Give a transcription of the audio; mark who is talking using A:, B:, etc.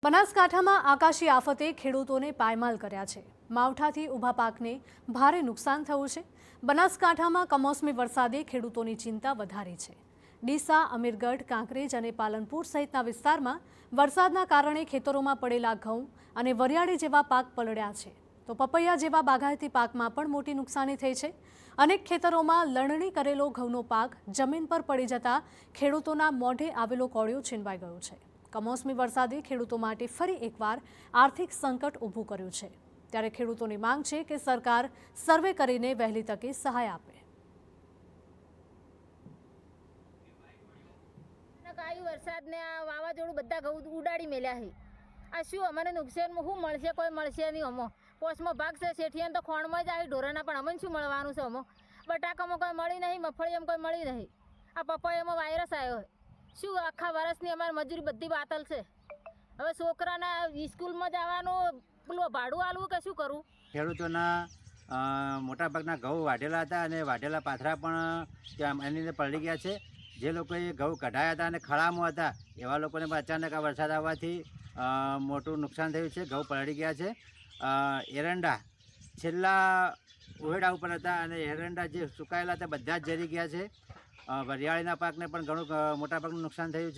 A: બનાસકાંઠામાં આકાશી આફતે ખેડૂતોને પાયમાલ કર્યા છે। માવઠાથી ઊભા પાકને ભારે નુકસાન થયું છે। બનાસકાંઠામાં કમોસમી વરસાદે ખેડૂતોની ચિંતા વધારી છે। ડીસા, અમીરગઢ, કાંકરેજ અને પાલનપુર સહિતના વિસ્તારમાં વરસાદના કારણે ખેતરોમાં પડેલા ઘઉં અને વરિયાળી જેવા પાક પલળ્યા છે, તો પપૈયા જેવા બાગાયતી પાકમાં પણ મોટી નુકસાની થઈ છે। અનેક ખેતરોમાં લણણી કરેલો ઘઉંનો પાક જમીન પર પડી જતા ખેડૂતોના મોઢે આવેલો કોળિયો છીનવાઈ ગયો છે। કમોસમી વરસાદે ખેડૂતો માટે ફરી એકવાર આર્થિક સંકટ ઊભું કર્યું છે, ત્યારે ખેડૂતોની માંગ છે કે સરકાર સર્વે કરીને વહેલી તકે સહાય આપે।
B: વરસાદને આ વાવાઝોડું બધા ઘઉં ઉડાડી મેલ્યા છે। આ શું અમને નુકસાનમાં શું મળશે? કોઈ મળશે નહીં। અમો પોસમાં ભાગ છે, શેઠિયાને તો ખોણમાં જ આવી ઢોરાના, પણ અમને શું મળવાનું છે? અમો બટાકામાં કોઈ મળી નહીં, મગફળીમાં કોઈ મળી નહીં, આ પપૈયામાં વાયરસ આવ્યો। શું આખા વર્ષની અમારી મજૂરી બધી બાતલ છે। હવે છોકરાના સ્કૂલમાં જવાનું પેલું ભાડું આલવું કે શું કરવું?
C: ખેડૂતોના મોટાભાગના ઘઉં વાઢેલા હતા અને વાઢેલા પાથરા પણ એની અંદર પલળી ગયા છે। જે લોકોએ ઘઉં કઢાયા હતા અને ખળામાં હતા એવા લોકોને પણ અચાનક આ વરસાદ આવવાથી મોટું નુકસાન થયું છે। ઘઉં પલળી ગયા છે। એરંડા છેલ્લા ઉહેડા ઉપર હતા અને એરંડા જે સુકાયેલા હતા બધા જ જરી ગયા છે। વરિયાળીના પાકને પણ ઘણું મોટા ભાગનું નુકસાન થયું છે।